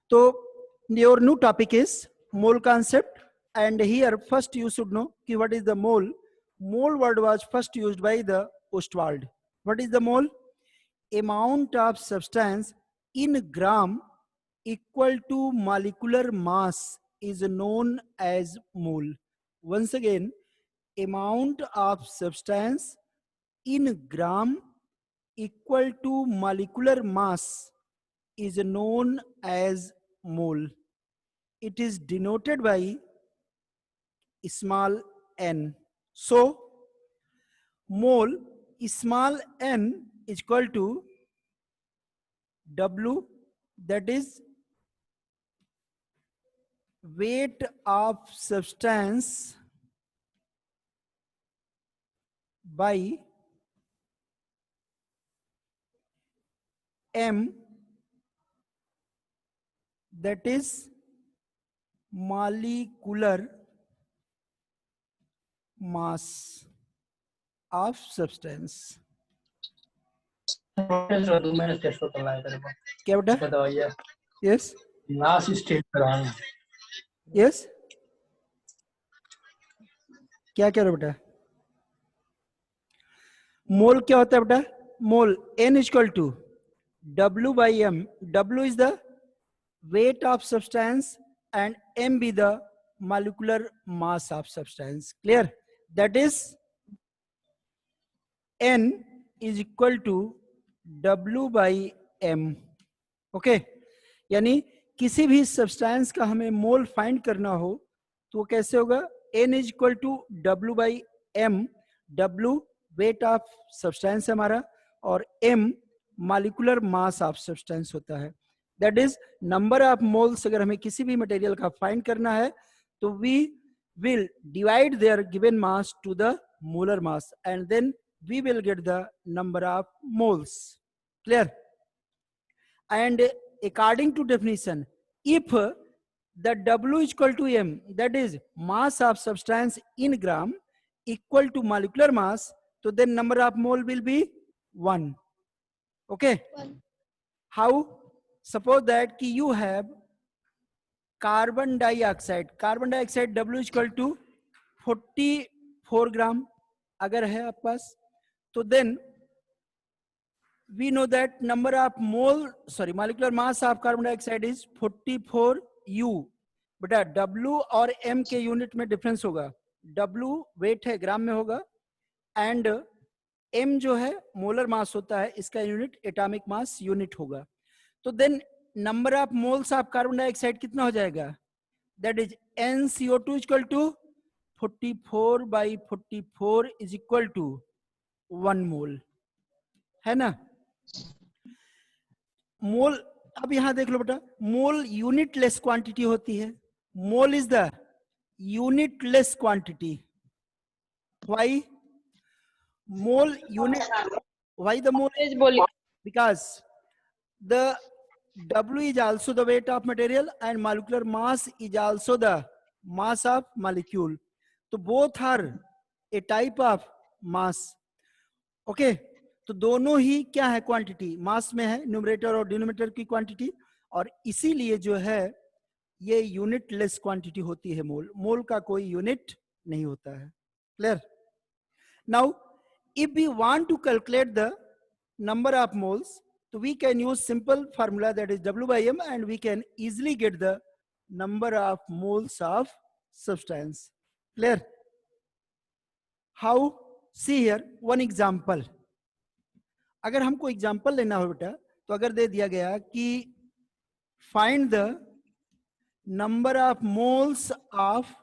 तो your new topic is mole concept, and here first you should know कि what is the mole. Mole word was first used by the Ostwald. What is the mole? Amount of substance in gram equal to molecular mass is known as mole. Once again, amount of substance in gram equal to molecular mass is known as mole. It is denoted by small n. So, mole small n is equal to W, that is weight of substance by m, that is molecular mass of substance. क्या बेटा? Yes yes, क्या कह रहे हो बेटा? मोल क्या होता है बेटा? मोल n is equal to W by m. W is the weight of substance and m be the molecular mass of substance. Clear? That is n is equal to W by m. Okay? यानी किसी भी substance का हमें मोल find करना हो तो कैसे होगा? n is equal to W by m. W weight of substance है हमारा और m molecular mass of substance होता है. That is number of moles. अगर हमें किसी भी मटेरियल का फाइंड करना है तो we will divide their given mass to the molar mass and then we will get the number of moles. Clear? And according to definition, if the W is equal to m, that is mass of substance in gram equal to molecular mass, so then number of mole will be 1. Okay? 1. How? Suppose that कि you have carbon dioxide. Carbon dioxide W is equal to 44 gram अगर है आपके पास, तो then we know that number of molecular mass of carbon dioxide is 44 U. बेटा W और M के unit में डिफरेंस होगा. W वेट है, ग्राम में होगा, एंड M जो है मोलर मास होता है, इसका यूनिट एटॉमिक मास यूनिट होगा. तो then number of moles of carbon dioxide कितना हो जाएगा? That is NCO2 equal to 44 by 44 is equal to 1 mole. है ना? मोल. अब यहां देख लो बेटा, मोल यूनिटलेस क्वांटिटी होती है. Mole is the unitless quantity. Why mole unit? Why the mole? Because the W is also the weight of material and molecular mass is also the mass of molecule. तो both are a type of mass. Okay? तो दोनों ही क्या है? Quantity मास में है, numerator और denominator की quantity, और इसीलिए जो है ये यूनिटलेस क्वांटिटी होती है. मोल, मोल का कोई यूनिट नहीं होता है. Clear? Now if we want to calculate the number of moles, so we can use simple formula, that is W by m, and we can easily get the number of moles of substance. Clear? How? See here one example. अगर हमको example लेना हो बेटा, तो अगर दे दिया गया कि find the number of moles of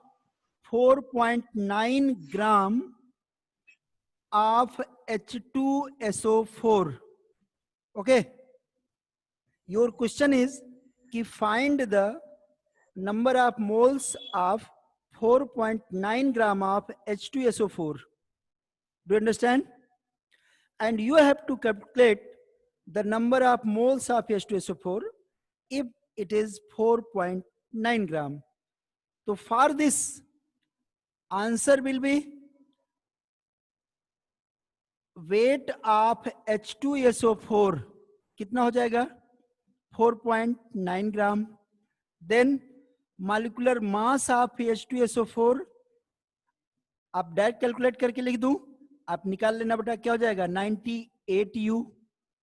4.9 gram of H2SO4. Okay? Your question is कि find the number of moles of 4.9 gram of H2SO4. Do you understand? And you have to calculate the number of moles of H2SO4 if it is 4.9 gram. So for this, answer will be weight of H2SO4 कितना हो जाएगा? 4.9 ग्राम. Then molecular mass of H2SO4 आप direct calculate करके लिख दूं, आप निकाल लेना बेटा, क्या हो जाएगा 98U।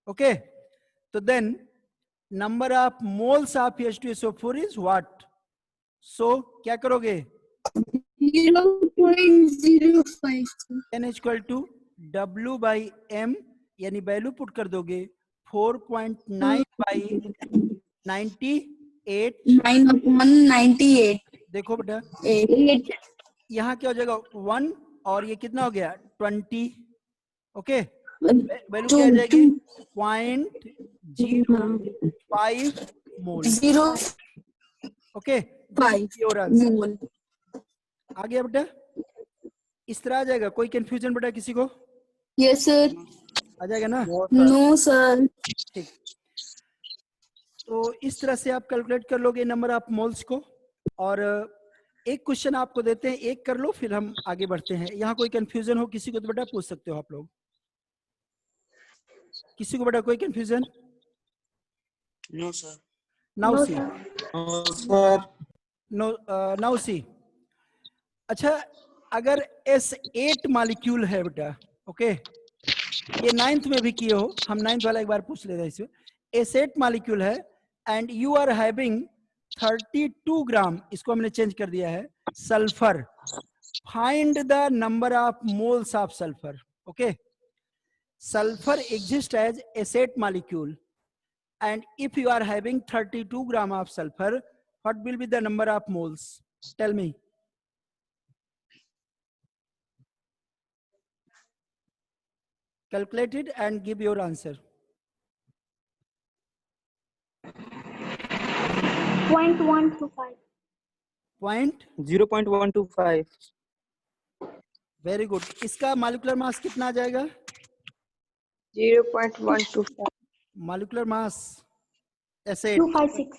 ओके, तो then number of moles of H2SO4 is what? So क्या करोगे? 0.05 N equal to W by M, यानी वैल्यू पुट कर दोगे 4.9 बाई 98। 9/98 देखो बेटा 8 यहाँ क्या हो जाएगा 1 और ये कितना हो गया 20। ओके, वैल्यू क्या आ जाएगी 0.05 मोल। 0.5 ओके, योर आंसर मोल। आ गया बेटा, इस तरह आ जाएगा। कोई कंफ्यूजन बेटा किसी को? Yes sir. आ जाएगा ना? No sir. ठीक, तो इस तरह से आप कैलकुलेट कर लोगे नंबर ऑफ मोल्स को। और एक क्वेश्चन आपको देते हैं, एक कर लो फिर हम आगे बढ़ते हैं। यहाँ कोई कंफ्यूजन हो किसी को तो बेटा पूछ सकते हो आप लोग। किसी को बेटा कोई confusion? No sir. Now see, sir now see. अच्छा, अगर S8 मॉलिक्यूल है बेटा, ओके, ये 9th में भी किए हो, हम 9th वाला एक बार पूछ लेते हैं इसमें। S8 मॉलिक्यूल है एंड यू आर हैविंग 32 ग्राम, इसको हमने चेंज कर दिया है, sulphur. Find the number of moles of sulphur. Okay, sulfur exists as S8 molecule, and if you are having 32 gram of sulfur, what will be the number of moles? Tell me. Calculate it and give your answer. 0.125. 0.125। Very good. इसका molecular mass कितना आ जाएगा? 0.125. Molecular mass S8 256.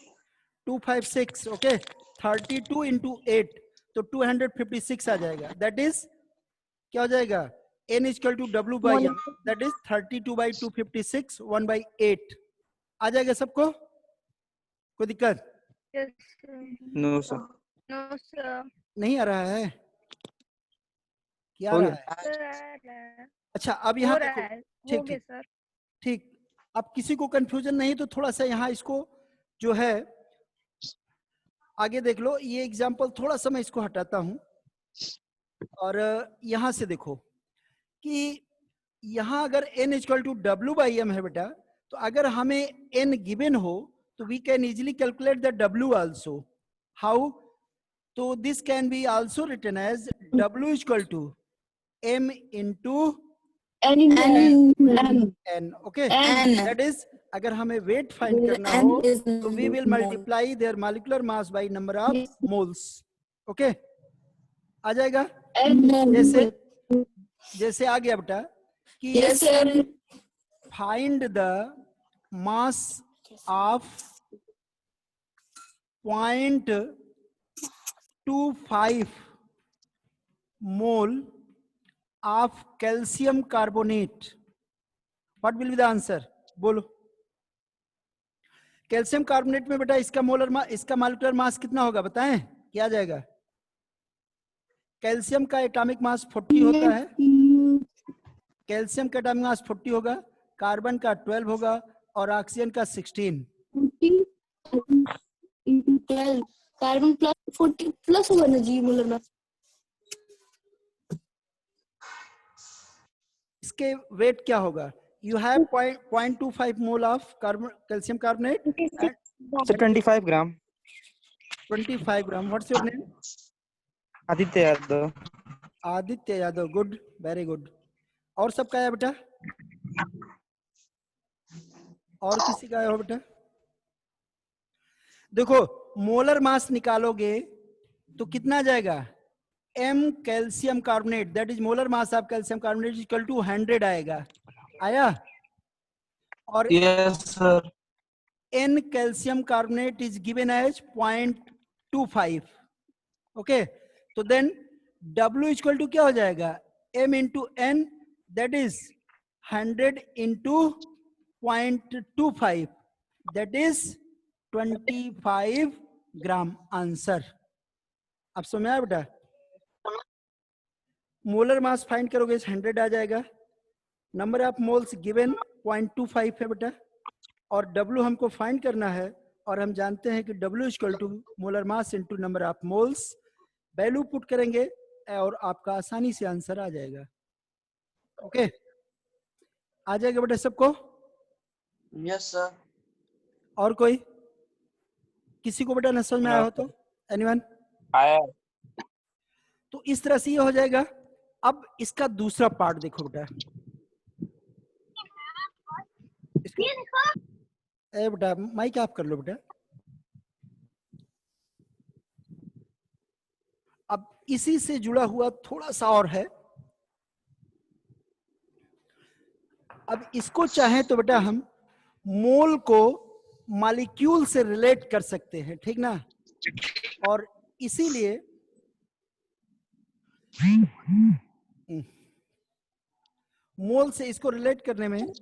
256। Okay, 32 into 8 तो 256 आ जाएगा। That is क्या हो जाएगा? N equal to W by M, that is 32 by 256 1 by 8 आ जाएगा। सबको कोई दिक्कत? Yes, sir. No sir. No, sir. नहीं आ रहा है? क्या आ हो रहा गया। है? Sir, अच्छा, अब हो यहाँ रहा देखो। है, हो ठीक गया ठीक सर। ठीक, अब किसी को कंफ्यूजन नहीं तो थोड़ा सा यहाँ इसको जो है आगे देख लो। ये एग्जाम्पल थोड़ा सा मैं इसको हटाता हूं और यहां से देखो कि यहाँ अगर N equal to W by M है बेटा, तो अगर हमें N गिवन हो तो we can easily calculate the W also. How? तो this can be also written as W equal to M into N। Okay, that is अगर हमें वेट फाइंड करना हो तो we will multiply their molecular mass by number of moles. Okay, आ जाएगा। जैसे जैसे आ गया बेटा कि yes sir. Find the mass of 0.25 mole of calcium carbonate. What will be the answer? बोलो। कैल्शियम कार्बोनेट में बेटा इसका मोलर मास, इसका मॉलिक्यूलर मास कितना होगा बताएं? क्या आ जाएगा? कैल्शियम का एटॉमिक मास 40 होता है। कैल्शियम का एटॉमिक मास 40 होगा, कार्बन का 12 होगा और ऑक्सीजन का 16। कार्बन प्लस 40 प्लस होगा ना जी मोलर मास। इसके वेट क्या होगा? You have 0.25 mole of carbon calcium carbonate and 25 gram. 25 gram. What's your name? Aditya Yadav. Aditya Yadav, good, very good. और सबका है बेटा? और किसी का है बेटा? देखो, मोलर मास निकालोगे तो कितना आ जाएगा? M calcium carbonate, that is molar mass of calcium carbonate equal to 100 आएगा। आया? और yes sir. N calcium carbonate is given as 0.25। Okay, तो देन W इक्वल टू क्या हो जाएगा? M into N, that is 100 into 0.25, that is 25 gram answer. अब समझ में आया बेटा? मोलर मास फाइंड करोगे 100 आ जाएगा। नंबर ऑफ मोल्स गिवन 0.25 है बेटा, और W हमको फाइंड करना है, और हम जानते हैं कि W equal to molar mass into number of moles. Value put करेंगे और आपका आसानी से आंसर आ जाएगा। ओके, आ जाएगा बेटा सबको? Yes sir. और कोई किसी को बेटा न समझ में आया हो तो? एनीवन? आया। तो इस तरह से ये हो जाएगा। अब इसका दूसरा पार्ट देखो बेटा। ए बेटा माइक आप कर लो बेटा। अब इसी से जुड़ा हुआ थोड़ा सा और है। अब इसको चाहें तो बेटा हम मोल को मॉलिक्यूल से रिलेट कर सकते हैं, ठीक ना? और इसीलिए मोल से इसको रिलेट करने में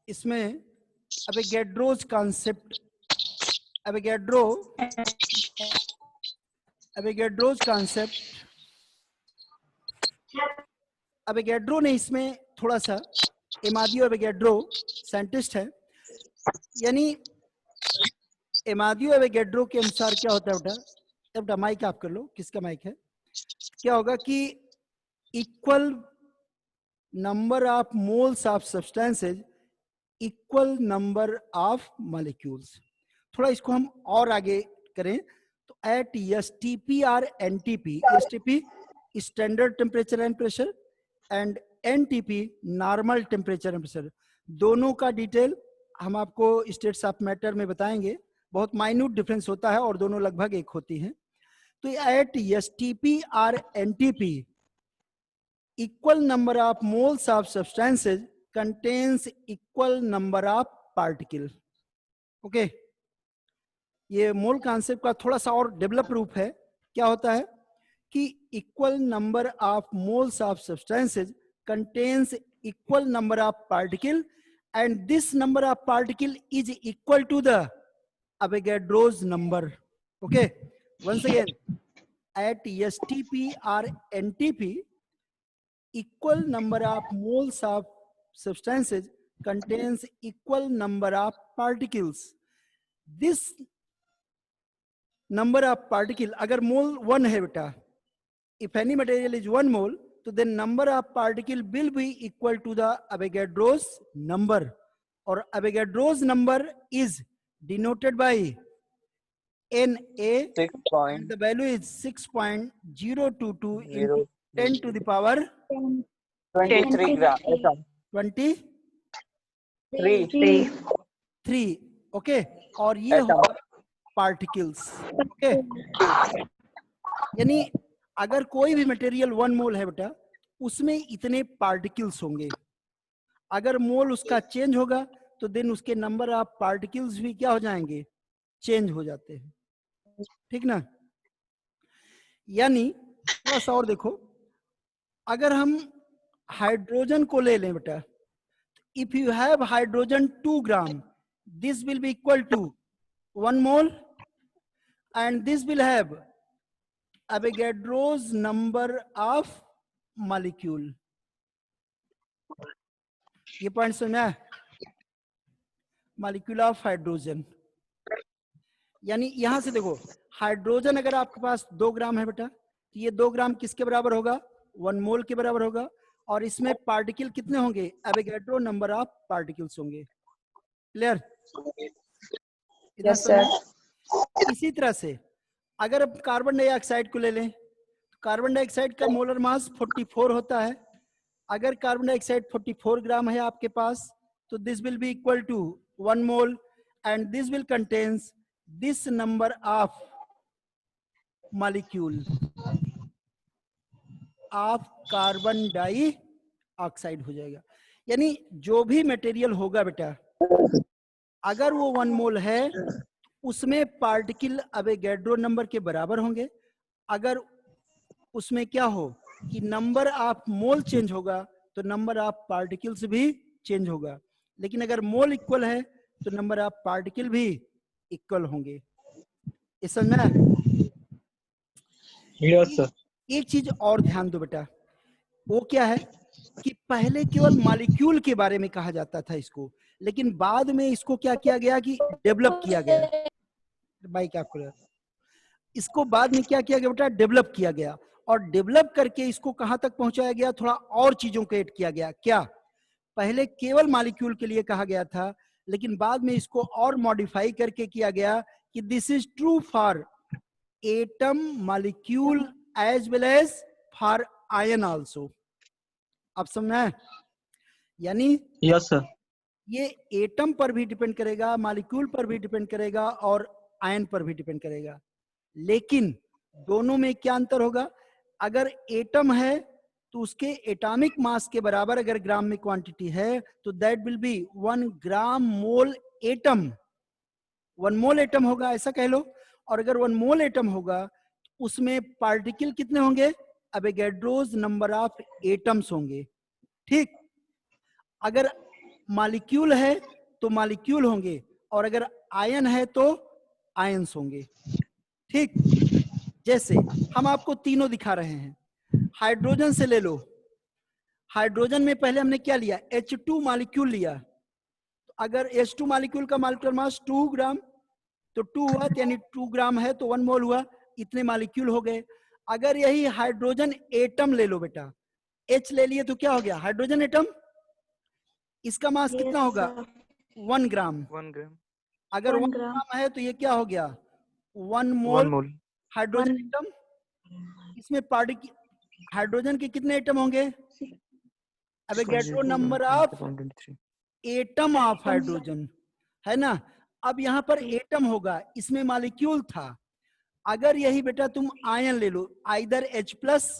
इसमें एवोगैड्रोज कॉन्सेप्ट, एवोगैड्रो ने इसमें थोड़ा सा, एमादियो एवोगैड्रो साइंटिस्ट है, यानी एमादियो एवोगैड्रो के अनुसार क्या होता है बेटा? बेटा माइक आप कर लो, किसका माइक है? क्या होगा कि equal number of moles of substances equal number of molecules. थोड़ा इसको हम और आगे करें तो एट एसटीपी और NTP, STP standard temperature and pressure and NTP normal temperature and pressure, दोनों का डिटेल हम आपको स्टेट्स ऑफ मैटर में बताएंगे। बहुत माइन्यूट डिफरेंस होता है और दोनों लगभग एक होती हैं। तो एट एसटीपी और NTP equal number of moles of substances contains equal number of particle। Okay, ये मोल कॉन्सेप्ट का थोड़ा सा और डेवलप रूप है। क्या होता है कि equal number of moles of substances contains equal number of particle and this number of particle is equal to the Avogadro's number। Okay, once again at STP or NTP equal number of moles of substances contains equal number of particles। this number of particle, अगर मोल 1 है बेटा, if any material is 1 mole, तो then number of particle will be equal to the Avogadro's number, और Avogadro's number is denoted by Na and the value is 6.022 into 10 to the power 23 gram 23। Okay, और ये होगा particles. Okay, यानी अगर कोई भी material 1 mole है बेटा, उसमें इतने पार्टिकल्स होंगे। अगर मोल उसका चेंज होगा तो देन उसके नंबर ऑफ पार्टिकल्स भी क्या हो जाएंगे? चेंज हो जाते हैं, ठीक ना? यानी थोड़ा सा और देखो, अगर हम हाइड्रोजन को ले लें बेटा, इफ यू हैव हाइड्रोजन 2 ग्राम, this will be equal to 1 mole and this will have Avogadro's number of molecule। ये पॉइंट समझ में आया? मॉलिक्यूल ऑफ हाइड्रोजन, यानी यहां से देखो, हाइड्रोजन अगर आपके पास 2 ग्राम है बेटा, तो ये 2 ग्राम किसके बराबर होगा? 1 मोल के बराबर होगा। और इसमें पार्टिकल कितने होंगे? एवोगैड्रो नंबर ऑफ पार्टिकल्स होंगे। क्लियर? Yes sir. इसी तरह से अगर अब कार्बन डाइऑक्साइड को ले लें, तो कार्बन डाइऑक्साइड का मोलर मास 44 होता है। अगर कार्बन डाइऑक्साइड 44 ग्राम है आपके पास, तो this will be equal to 1 mole and this will contains this number of molecule of carbon dioxide हो जाएगा। यानी जो भी मटेरियल होगा बेटा, अगर वो 1 मोल है, उसमें पार्टिकल अवोगैड्रो नंबर के बराबर होंगे। अगर उसमें क्या हो कि नंबर ऑफ मोल चेंज होगा, तो नंबर ऑफ पार्टिकल्स भी चेंज होगा। लेकिन अगर मोल इक्वल है, तो नंबर ऑफ पार्टिकल भी इक्वल होंगे। ये समझ में आया? Yes sir. एक चीज और ध्यान दो बेटा, वो क्या है कि पहले केवल मॉलिक्यूल के बारे में कहा जाता था इसको, लेकिन बाद में इसको क्या किया गया कि डेवलप किया गया। बाई कैलकुलेटर, इसको बाद में क्या किया गया बेटा, डेवलप किया गया, और डेवलप करके इसको कहां तक पहुंचाया गया, थोड़ा और चीजों को ऐड किया गया। क्या, पहले केवल मॉलिक्यूल के लिए कहा गया था, लेकिन बाद में इसको और मॉडिफाई करके किया गया कि this is true for atom, molecule as well as for ion also. आप समझना है? यानी यस सर। ये एटम पर भी डिपेंड करेगा, मॉलिक्यूल पर भी डिपेंड करेगा, और आयन पर भी डिपेंड करेगा। लेकिन दोनों में क्या अंतर होगा, अगर एटम है तो उसके एटॉमिक मास के बराबर अगर ग्राम में क्वांटिटी है तो that will be 1 gram mole atom, 1 mole atom होगा, ऐसा कह लो। और अगर 1 मोल एटम होगा उसमें पार्टिकल कितने होंगे, एवोगैड्रोस नंबर ऑफ एटम्स होंगे। ठीक, अगर मॉलिक्यूल है तो मॉलिक्यूल होंगे, और अगर आयन है तो आयंस होंगे। ठीक, जैसे हम आपको तीनों दिखा रहे हैं। हाइड्रोजन से ले लो, हाइड्रोजन में पहले हमने क्या लिया, H2 मॉलिक्यूल लिया। तो अगर H2 मॉलिक्यूल का मॉलिक्यूलर मास 2 ग्राम, तो 2 हुआ, यानी 2 ग्राम है तो 1 मोल हुआ, इतने मॉलिक्यूल हो गए। अगर यही हाइड्रोजन एटम ले लो बेटा, H ले लिए तो क्या हो गया, हाइड्रोजन एटम, इसका मास कितना होगा, 1 ग्राम। 1 ग्राम। अगर 1 ग्राम है तो ये क्या हो गया, 1 मोल 1 मोल। Hydrogen atom. इसमें पार्टिकल, हाइड्रोजन के कितने एटम होंगे, Avogadro number of 1.23। Atom of hydrogen, है ना। अब यहाँ पर एटम होगा, इसमें मॉलिक्यूल था। अगर यही बेटा तुम आयन ले लो, आइदर H प्लस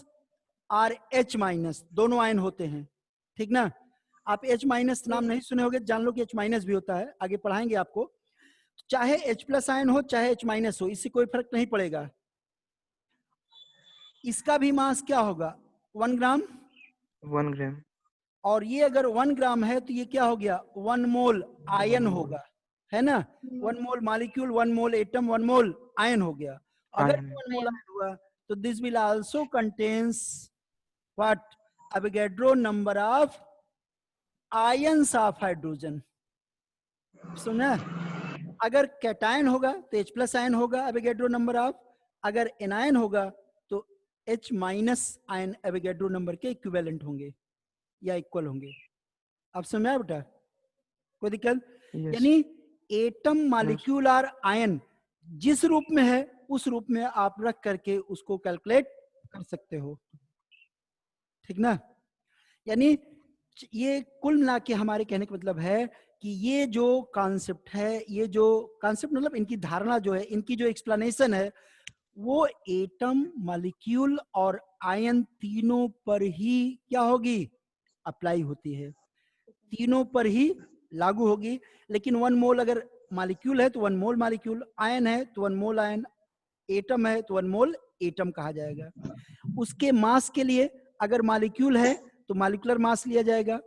और H माइनस, दोनों आयन होते हैं, ठीक ना। आप H माइनस नाम नहीं सुने होगे, जान लो कि H माइनस भी होता है, आगे पढ़ाएंगे आपको। चाहे H प्लस आयन हो चाहे H माइनस हो, इससे कोई फर्क नहीं पड़ेगा। इसका भी मास क्या होगा, 1 ग्राम। 1 ग्राम। और ये अगर 1 ग्राम है तो ये क्या हो गया, 1 मोल आयन होगा, है ना। 1 मोल मॉलिक्यूल, 1 मोल एटम, 1 मोल आयन हो गया। अगर आयन। 1 मोल आयन हुआ तो this will also contains what, Avogadro number of ions of hydrogen. सुना, अगर कैटायन होगा तो H प्लस आयन होगा, एवोगैड्रो नंबर ऑफ। अगर एनायन होगा तो H minus ion Avogadro number के इक्विवेलेंट होंगे या इक्वल होंगे। आप समझ में आया बेटा, कोई दिक्कत? Yes. यानी एटम, मॉलिक्यूल और आयन जिस रूप में है उस रूप में आप रख करके उसको कैलकुलेट कर सकते हो, ठीक ना। यानी ये कुल मिला के हमारे कहने का मतलब है कि ये जो कॉन्सेप्ट है, ये जो कॉन्सेप्ट मतलब इनकी धारणा जो है, इनकी जो एक्सप्लेनेशन है, वो एटम, मॉलिक्यूल और आयन तीनों पर ही क्या होगी, अप्लाई होती है, तीनों पर ही लागू होगी। लेकिन 1 मोल अगर मॉलिक्यूल है तो 1 मोल मॉलिक्यूल, आयन है तो 1 मोल आयन, एटम है तो 1 मोल एटम कहा जाएगा। उसके मास के लिए अगर मॉलिक्यूल है तो मॉलिक्यूलर मास लिया जाएगा,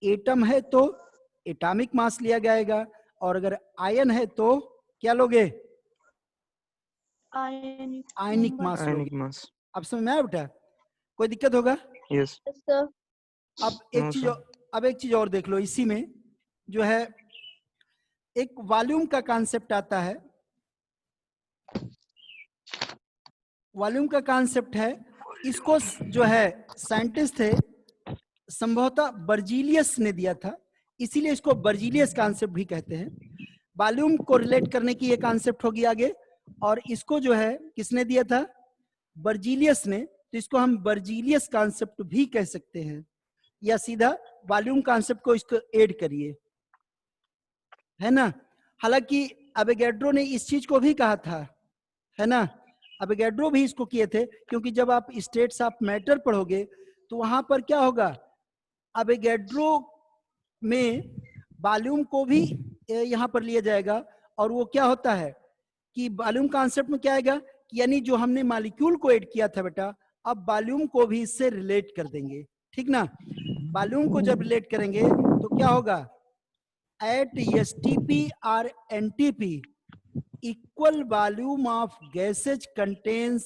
एटम है तो एटॉमिक मास लिया जाएगा, और अगर आयन है तो क्या लोगे, आयनिक मास आयनिक लोगे। मास। अब समझ में आया बेटा, कोई दिक्कत होगा? यस। अब एक No, चीज, sir. अब एक चीज और देख लो, इसी में जो है एक वॉल्यूम का कॉन्सेप्ट आता है। वॉल्यूम का कॉन्सेप्ट है, इसको जो है साइंटिस्ट थे संभवतः बर्जीलियस ने दिया था, इसीलिए इसको बर्जीलियस कॉन्सेप्ट भी कहते हैं। वॉल्यूम को रिलेट करने की ये कॉन्सेप्ट होगी आगे, और इसको जो है किसने दिया था, बर्जीलियस ने, तो इसको हम बर्जीलियस कॉन्सेप्ट भी कह सकते हैं, या सीधा वॉल्यूम कॉन्सेप्ट को इसको ऐड करिए, है ना। हालांकि एवोगैड्रो ने इस चीज को भी कहा था, है ना, एवोगैड्रो भी इसको किए थे, क्योंकि जब आप स्टेट्स ऑफ मैटर पढ़ोगे तो वहां पर क्या होगा, एवोगैड्रो में वॉल्यूम को भी यहाँ पर लिया जाएगा, और वो क्या होता है कि वॉल्यूम कॉन्सेप्ट में क्या आएगा कि यानी जो हमने मॉलिक्यूल को ऐड किया था बेटा, अब वॉल्यूम को भी इससे रिलेट कर देंगे, ठीक ना। वॉल्यूम को जब रिलेट करेंगे तो क्या होगा, at STP or NTP equal volume of gases contains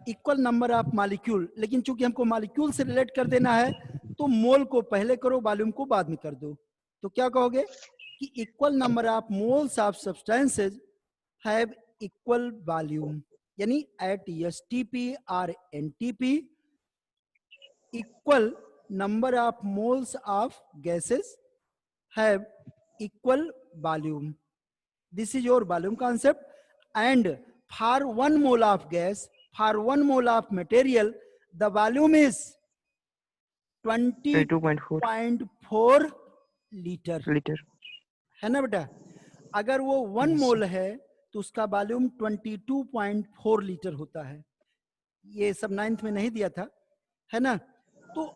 equal number of molecule, लेकिन चूंकि हमको मॉलिक्यूल से रिलेट कर देना है तो मोल को पहले करो, वॉल्यूम को बाद में कर दो। तो क्या कहोगे कि equal number of moles of substances have equal volume, यानी एट एसटीपी और NTP equal number of moles of gases have equal volume. This is your volume concept. And for 1 mole of gas, for 1 mole of material, the volume is 22.4 litre, है ना बेटा। अगर वो 1 mole है तो उसका volume 22.4 litre होता है। ये सब 9th में नहीं दिया था, है ना। तो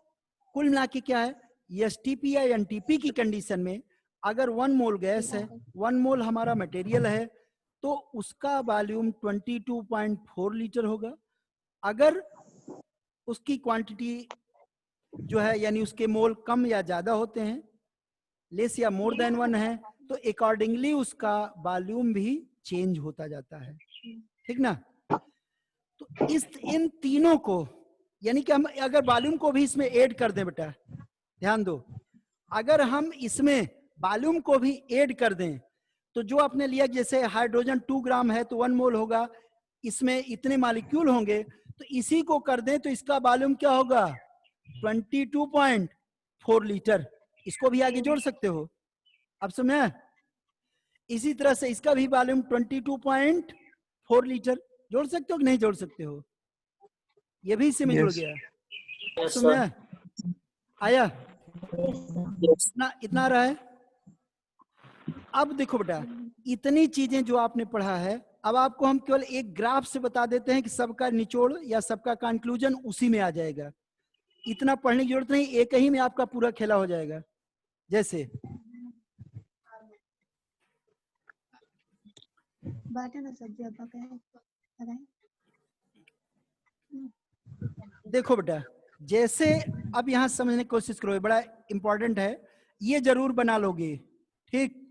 कुल मिला के क्या है, एसटीपी या एनटीपी की कंडीशन में अगर 1 मोल गैस है, 1 मोल हमारा मटेरियल है, तो उसका वॉल्यूम 22.4 लीटर होगा। अगर उसकी क्वांटिटी जो है यानी उसके मोल कम या ज्यादा होते हैं, लेस या मोर देन 1 है, तो अकॉर्डिंगली उसका वॉल्यूम भी चेंज होता जाता है, ठीक ना। तो इन तीनों को यानी कि हम अगर वॉल्यूम को भी इसमें ऐड कर दें, बेटा ध्यान दो, अगर हम इसमें वॉल्यूम को भी ऐड कर दें तो जो आपने लिया, जैसे हाइड्रोजन 2 ग्राम है तो 1 मोल होगा, इसमें इतने मॉलिक्यूल होंगे, तो इसी को कर दें तो इसका वॉल्यूम क्या होगा 22.4 लीटर। इसको भी आगे जोड़ सकते हो, अब समझे। इसी तरह से इसका भी वॉल्यूम 22.4 लीटर जोड़ सकते हो कि नहीं जोड़ सकते हो, ये भी इसी में जुड़ गया, समझे। आया इतना आ रहा है। अब देखो बेटा, इतनी चीजें जो आपने पढ़ा है, अब आपको हम केवल एक ग्राफ से बता देते हैं कि सबका निचोड़ या सबका कंक्लूजन उसी में आ जाएगा। इतना पढ़ने की जरूरत नहीं, एक ही में आपका पूरा खेला हो जाएगा। जैसे देखो बेटा, जैसे अब यहां समझने की कोशिश करो, बड़ा इंपॉर्टेंट है, ये जरूर बना लोगे, ठीक।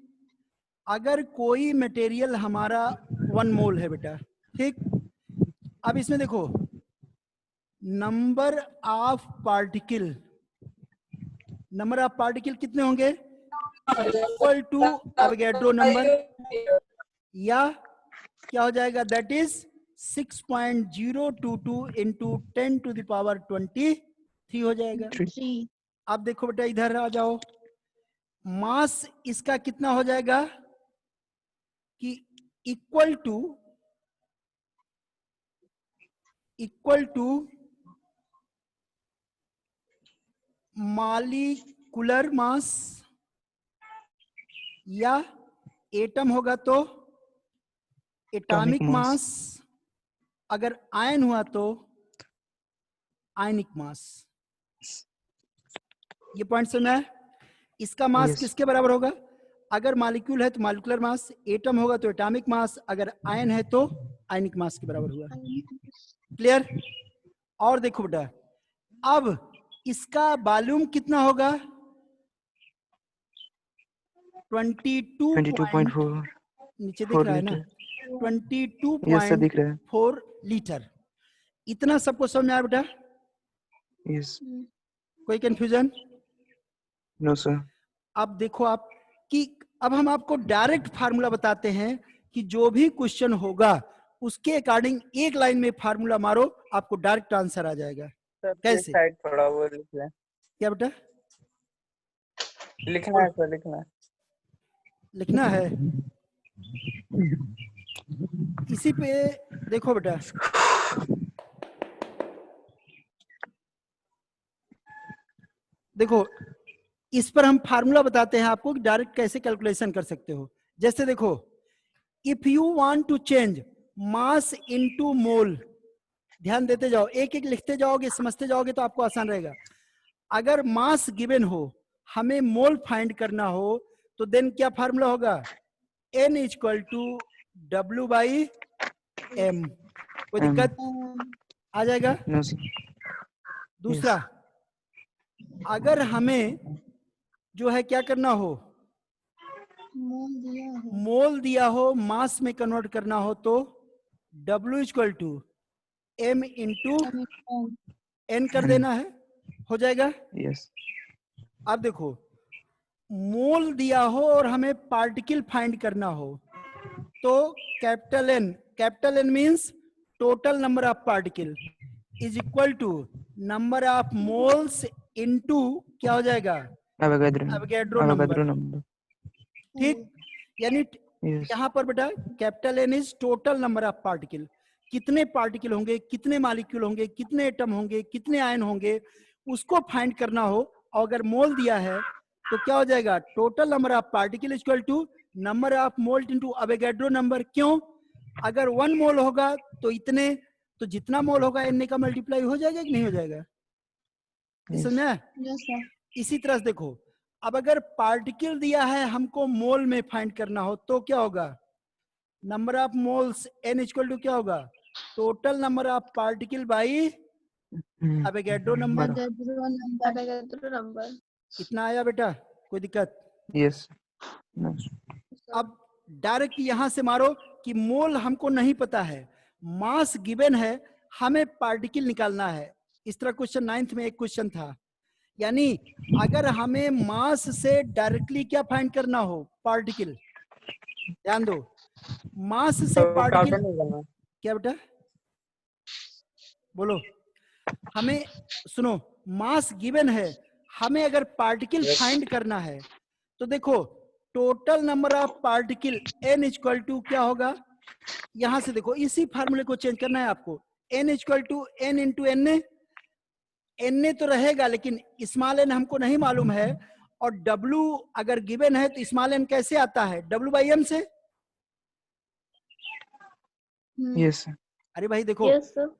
अगर कोई मटेरियल हमारा 1 मोल है बेटा, ठीक। अब इसमें देखो number of particle, number of particle कितने होंगे, इक्वल टू एवोगैड्रो नंबर, या क्या हो जाएगा, that is 6.022 into 10 to the power 23 हो जाएगा। अब देखो बेटा इधर आ जाओ, मास इसका कितना हो जाएगा कि इक्वल टू मॉलिक्यूलर मास, या एटम होगा तो एटॉमिक मास, अगर आयन हुआ तो आयनिक मास। ये पॉइंट सुना है। इसका मास किसके बराबर होगा, अगर मॉलिक्यूल है तो मॉलिक्यूलर मास, एटम होगा तो एटॉमिक मास, अगर आयन है तो आयनिक मास के बराबर हुआ। क्लियर। और देखो बेटा, अब इसका वॉल्यूम कितना होगा 22.4, नीचे दिख रहा है ना, 22.4 लीटर। इतना सबको समझ में आया बेटा? यस। कोई कंफ्यूजन? No sir. अब देखो आप कि अब हम आपको डायरेक्ट फार्मूला बताते हैं कि जो भी क्वेश्चन होगा उसके अकॉर्डिंग एक लाइन में फार्मूला मारो, आपको डायरेक्ट आंसर आ जाएगा। कैसे? साइड थोड़ा वो लिख लें। क्या बेटा लिखना है सर, लिखना है? इसी पे देखो बेटा, देखो इस पर हम फार्मूला बताते हैं आपको कि डायरेक्ट कैसे कैलकुलेशन कर सकते हो। जैसे देखो, if you want to change mass into mole, ध्यान देते जाओ, एक एक लिखते जाओगे, समझते जाओगे तो आपको आसान रहेगा। अगर मास गिवन हो, हमें मोल फाइंड करना हो, तो देन क्या फार्मूला होगा, N इक्वल टू W/M। कोई दिक्कत आ जाएगा? No sir. दूसरा, अगर हमें जो है क्या करना हो, मोल दिया हो, मास में कन्वर्ट करना हो तो W equal to M into N कर देना है, हो जाएगा। Yes. अब देखो, मोल दिया हो और हमें पार्टिकल फाइंड करना हो तो capital N means total number of particle is equal to number of moles into क्या हो जाएगा, एवोगैड्रो नंबर। number. ठीक, यानी Yes. यहाँ पर बेटा capital N is total number of particle, कितने पार्टिकल होंगे, कितने मॉलिक्यूल होंगे, कितने एटम होंगे, कितने आयन होंगे, उसको फाइंड करना हो। और अगर मोल दिया है तो क्या हो जाएगा, total number of particle equal to number of mole into Avogadro number. क्यों, अगर 1 मोल होगा तो इतने, तो जितना मोल होगा N का मल्टीप्लाई हो जाएगा कि नहीं हो जाएगा, Yes. समझा। इसी तरह से देखो, अब अगर पार्टिकल दिया है हमको मोल में फाइंड करना हो तो क्या होगा, number of moles N equal to क्या होगा, total number of particle by Avogadro number. कितना आया बेटा, कोई दिक्कत? Yes. No. अब डायरेक्ट यहां से मारो कि मोल हमको नहीं पता है, मास गिवन है, हमें पार्टिकल निकालना है। इस तरह क्वेश्चन 9th में एक क्वेश्चन था, यानी अगर हमें मास से डायरेक्टली क्या फाइंड करना हो, पार्टिकल, ध्यान दो, मास से पार्टिकल क्या बेटा, बोलो, हमें सुनो, मास गिवन है, हमें अगर पार्टिकल फाइंड करना है तो देखो total number of particle N equal to क्या होगा, यहां से देखो इसी फार्मूले को चेंज करना है आपको, N equal to N into N तो रहेगा लेकिन स्मॉल n हमको नहीं मालूम है, और W अगर गिवन है तो स्मॉल n कैसे आता है, W बाई M से। Yes. अरे भाई देखो,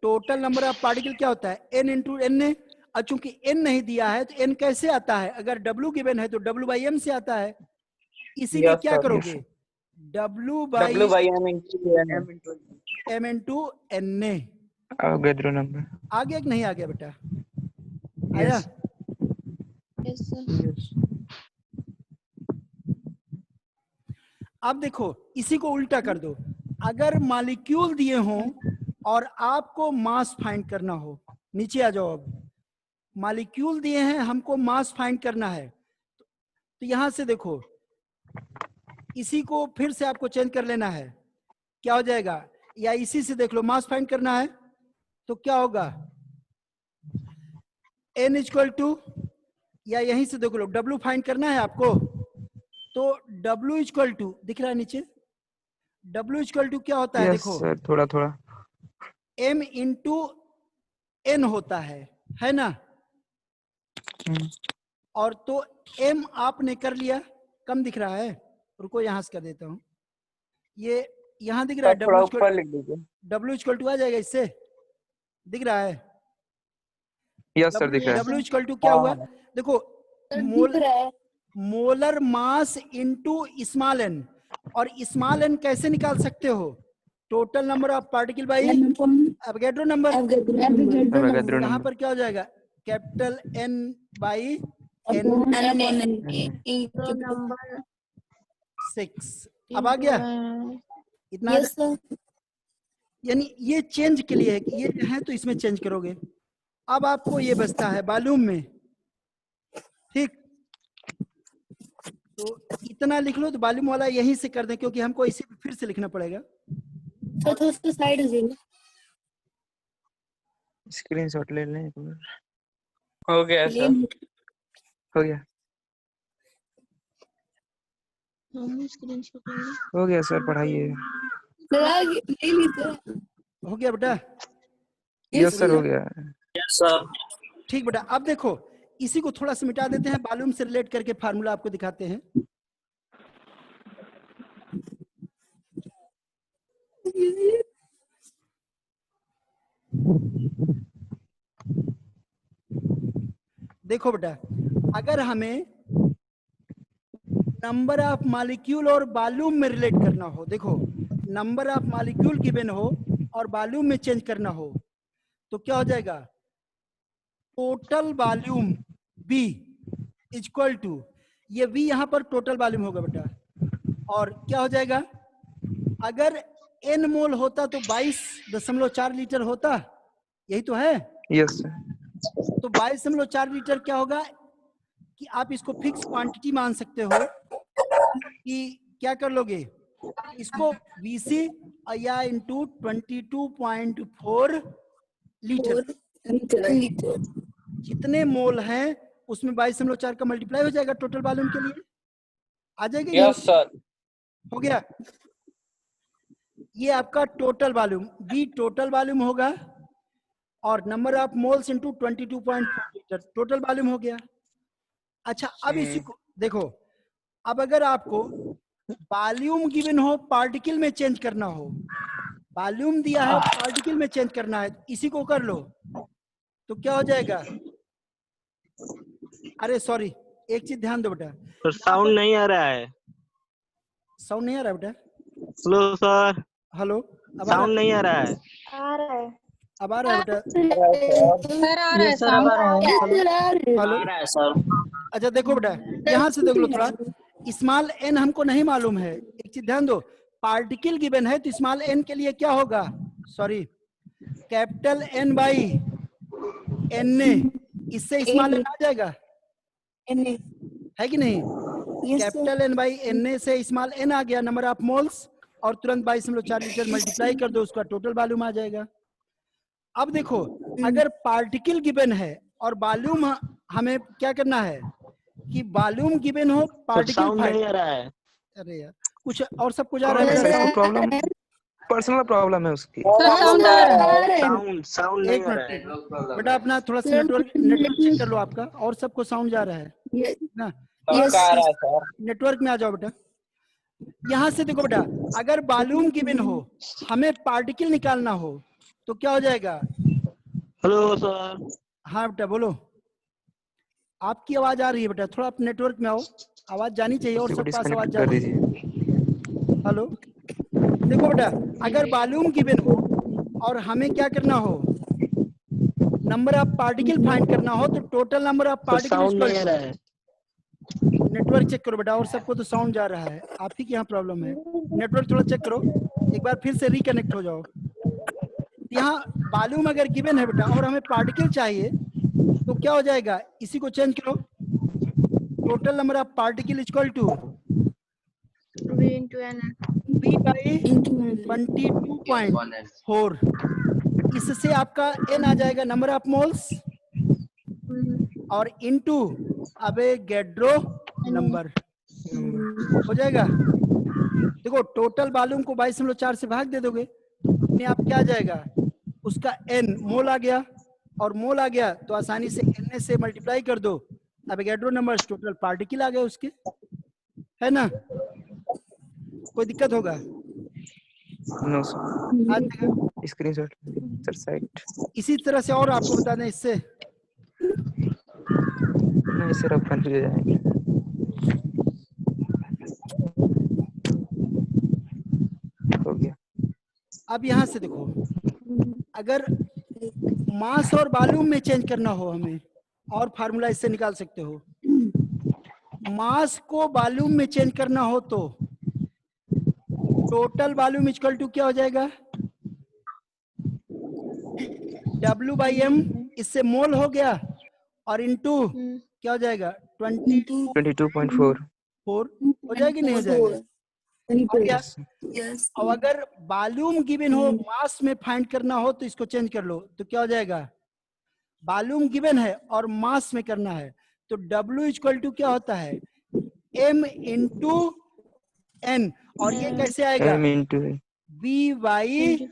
टोटल नंबर ऑफ पार्टिकल क्या होता है, N इंटू N, और चूंकि N नहीं दिया है तो N कैसे आता है, अगर W गिवन है तो W बाई M से आता है, इसीलिए Yes, क्या sir. करोगे, W by W by M into N. M into N। Avogadro number. आ गया कि नहीं आ गया बेटा, आया? Yes. Yes. अब देखो इसी को उल्टा कर दो, अगर मॉलिक्यूल दिए हों और आपको मास फाइंड करना हो, नीचे आ जाओ, अब मॉलिक्यूल दिए हैं, हमको मास फाइंड करना है, तो यहां से देखो, इसी को फिर से आपको चेंज कर लेना है, क्या हो जाएगा, या इसी से देख लो, मास फाइंड करना है तो क्या होगा, N इक्वल टू, या यहीं से देख लो, W फाइंड करना है आपको तो W इक्वल टू दिख रहा है नीचे, W इक्वल टू क्या होता है, Yes, देखो sir. थोड़ा. M इंटू N होता है ना, और तो M आपने कर लिया, कम दिख रहा है, रुको यहां से कर देता हूं, ये यहां दिख रहा है, थोड़ा ऊपर लिख दीजिए। W इक्वल टू आ जाएगा, इससे दिख रहा है, Yes, sir. दिख रहा है. W इक्वल टू क्या हुआ, देखो दिख molar mass into small n, और स्मॉल n कैसे निकाल सकते हो, total number of particle by Avogadro number. Avogadro यहाँ number. पर क्या हो जाएगा, कैपिटल N बाई नंबर 6। अब आ गया इतना, यस सर। यानी ये चेंज के लिए है कि ये है तो इसमें चेंज करोगे। अब आपको ये बचता है वॉल्यूम में, ठीक, तो इतना लिख लो, तो वॉल्यूम वाला यहीं से कर दें क्योंकि हमको इसे फिर से लिखना पड़ेगा। सर थोड़ा सा साइड हो जाइए। स्क्रीनशॉट ले लें एक बार. हो गया सर। हो गया. हम स्क्रीनशॉट लेंगे। हो गया सर, पढ़ाइए. ले लीजिए। हो गया बेटा, यस सर, हो गया. Yes sir. ठीक बेटा। अब देखो इसी को थोड़ा सा मिटा देते हैं, वॉल्यूम से रिलेट करके फार्मूला आपको दिखाते हैं। देखो बेटा, अगर हमें नंबर ऑफ मॉलिक्यूल और वॉल्यूम में रिलेट करना हो, देखो नंबर ऑफ मॉलिक्यूल गिवन हो और वॉल्यूम में चेंज करना हो तो क्या हो जाएगा, total volume B equal to, ये V यहाँ पर टोटल वॉल्यूम होगा बेटा, और क्या हो जाएगा, अगर n मोल होता तो 22.4 लीटर होता, यही तो है। Yes sir. तो 22.4 लीटर क्या होगा कि आप इसको फिक्स क्वांटिटी मान सकते हो कि क्या कर लोगे, इसको VC या इंटू 22.4 लीटर, लीटर। जितने मोल हैं उसमें 22.4 का मल्टीप्लाई हो जाएगा टोटल वॉल्यूम के लिए, आ जाएगा ये, यस सर। हो गया। ये आपका total volume, V total volume होगा और number of moles into 22.4 litre total volume हो गया। अच्छा अब इसी को देखो, अब अगर आपको वॉल्यूम गिवन हो, पार्टिकल में चेंज करना हो, वॉल्यूम दिया है पार्टिकल में चेंज करना है, इसी को कर लो तो क्या हो जाएगा, अरे सॉरी एक चीज ध्यान दो बेटा, सर साउंड नहीं आ रहा है। साउंड नहीं आ रहा बेटा, हेलो सर, हेलो, अब साउंड नहीं आ रहा है। आ रहा है। अब आ रहा है बेटा, सर आ रहा है, सर अब आ रहा है। हेलो। आ रहा है सर। अच्छा देखो बेटा, यहाँ से देख लो थोड़ा, स्मॉल n हमको नहीं मालूम है, एक चीज ध्यान दो, पार्टिकल गिवन है तो स्मॉल n के लिए क्या होगा, sorry capital N by n, इससे स्मॉल n आ जाएगा, है कि नहीं, कैपिटल N बाई n से स्मॉल n आ गया, नंबर ऑफ मोल्स, और तुरंत 22.4 लीटर मल्टीप्लाई कर दो, उसका टोटल वॉल्यूम आ जाएगा। अब देखो, अगर पार्टिकल गिवन है और वॉल्यूम हमें क्या करना है कि वॉल्यूम गिवन हो, सर पार्टिकल साउंड नहीं फाइंड, आ रहा है। अरे यार कुछ और सब कुछ आ रहा कौन है है सर, बेटा, इसको प्रॉब्लम, पर्सनल प्रॉब्लम है उसकी। साउंड नहीं एक आ मिनट रहा है। बेटा, अपना थोड़ा सा नेटवर्क चेक कर लो आपका, और सबको साउंड जा रहा है ना, सबका आ रहा है सर। नेटवर्क में आ जाओ बेटा। यहाँ से देखो बेटा, अगर वॉल्यूम गिवन हो, हमें पार्टिकल निकालना हो, तो क्या हो जाएगा, हेलो सर। हाँ बेटा बोलो, आपकी आवाज आ रही है बेटा, थोड़ा आप नेटवर्क में आओ, आवाज जानी चाहिए, और उसी को सब पास आवाज डिस्कनेक्ट जा कर रही है। दीजिए। हेलो, देखो बेटा, अगर वॉल्यूम गिवन हो और हमें क्या करना हो, नंबर ऑफ पार्टिकल फाइंड करना हो, तो total number of sir particle sound नहीं आ रहा है। नेटवर्क चेक करो बेटा, और सबको तो साउंड जा रहा है, आप ही के यहाँ प्रॉब्लम है, नेटवर्क थोड़ा चेक करो, एक बार फिर से रिकनेक्ट हो जाओ। यहाँ वॉल्यूम अगर गिवन है बेटा और हमें पार्टिकल चाहिए, तो क्या हो जाएगा, इसी को चेंज करो, total number of particle equal to V into N। V by 22.4, इससे आपका n आ जाएगा नंबर ऑफ मोल्स, और इनटू अवेगेड्रो नंबर हो जाएगा। देखो टोटल वॉल्यूम को 22.4 से भाग दे दोगे तो अपने आप क्या आ जाएगा, उसका n मोल आ गया, और मोल आ गया तो आसानी से n से मल्टीप्लाई कर दो, अवेगेड्रो नंबर टोटल पार्टिकल आ गए उसके, है ना, कोई दिक्कत होगा, नो सर, आज तक स्क्रीनशॉट सर साइड। इसी तरह से और आपको बता दें, इससे नहीं सर, अब कंफ्यूज हो जाएंगे। हो गया। अब यहाँ से देखो, अगर मास और वॉल्यूम में चेंज करना हो हमें, और फार्मूला इससे निकाल सकते हो, मास को वॉल्यूम में चेंज करना हो तो टोटल वॉल्यूम इक्वल टू क्या हो जाएगा, W बाई एम, इससे मोल हो गया, और इनटू क्या हो जाएगा 22.4। हो जाएगी, नहीं हो जाएगा, हो गया। और अगर वॉल्यूम गिवन हो, मास में फाइंड करना हो, तो इसको चेंज कर लो, तो क्या हो जाएगा, वॉल्यूम गिवन है और मास में करना है, तो W इक्वल टू क्या होता है, M इंटू N, और ये कैसे आएगा, m इंटू V बाई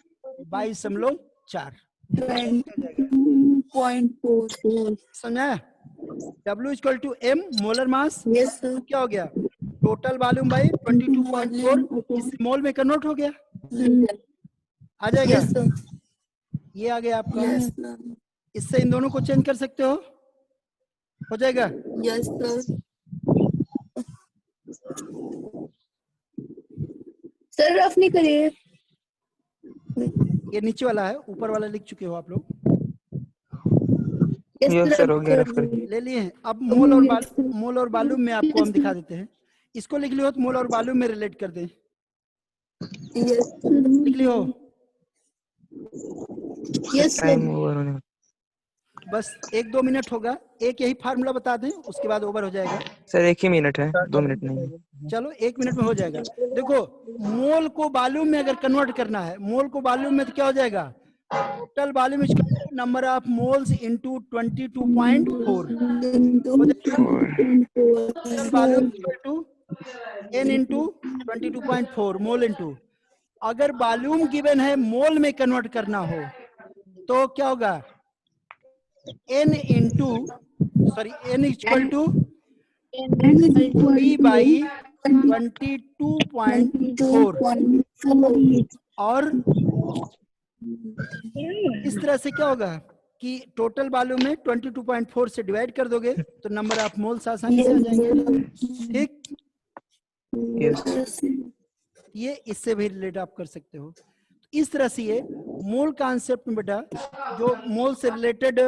22.4, समझा, W equal to M molar mass, तो क्या हो गया, टोटल वॉल्यूम बाई 22.4, इस मोल में कन्वर्ट हो गया, आ जाएगा, ये आ गया आपका, इससे इन दोनों को चेंज कर सकते हो जाएगा। सर रफ नहीं करिए। ये नीचे वाला है, ऊपर वाला लिख चुके हो आप लोग, यस सर हो गया, रफ कर दिया। ले लिए हैं। अब मोल और वॉल्यूम में आपको हम दिखा देते हैं। इसको लिख लियो तो मोल और वॉल्यूम में रिलेट कर दें। लिख लियो। यस टाइम ओवर होने बस 1-2 मिनट होगा, एक यही फार्मूला बता दें, उसके बाद ओवर हो जाएगा। सर 1 ही मिनट है, 2 मिनट नहीं है। चलो 1 मिनट में हो जाएगा। देखो मोल को वॉल्यूम में अगर कन्वर्ट करना है, मोल को वॉल्यूम में तो क्या हो जाएगा, total volume is number of moles into 22.4 हो जाएगा। Volume equal to n into 22.4 mole into, अगर वॉल्यूम गिवन है मोल में कन्वर्ट करना हो तो क्या होगा, n into n equal to v by 22.4 और इस तरह से क्या होगा कि टोटल वॉल्यूम में 22.4 से डिवाइड कर दोगे तो नंबर ऑफ मोल्स आसानी से आ जाएंगे। ठीक, यस ये इससे भी रिलेट आप कर सकते हो। इस तरह से ये मोल कॉन्सेप्ट में बेटा जो मोल से रिलेटेड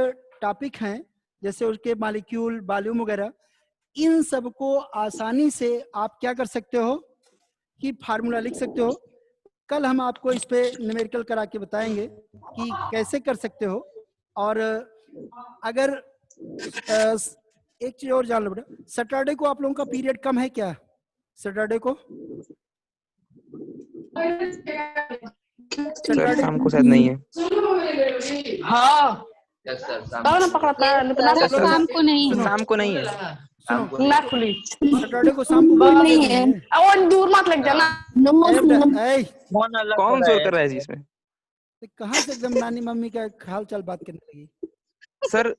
टॉपिक हैं, जैसे उसके मॉलिक्यूल, वॉल्यूम वगैरह, इन सबको आसानी से आप क्या कर सकते हो कि फार्मूला लिख सकते हो। कल हम आपको इस पे न्यूमेरिकल करा के बताएंगे कि कैसे कर सकते हो। और अगर एक चीज और जान लो बेटा, सैटरडे को आप लोगों का पीरियड कम है क्या? सैटरडे को सर शाम को शायद नहीं है। हाँ पकड़ता है सर, शाम को नहीं है। शाम को नहीं है। ना खुली सैटरडे को शाम को कोई नहीं period है। और दूर मत लग जाना। ऐ, फोन अलग कौन हो शोर रहा कर रहा है जी इसमें? कहाँ से एकदम नानी मम्मी का हाल चाल बात करने लगी? सर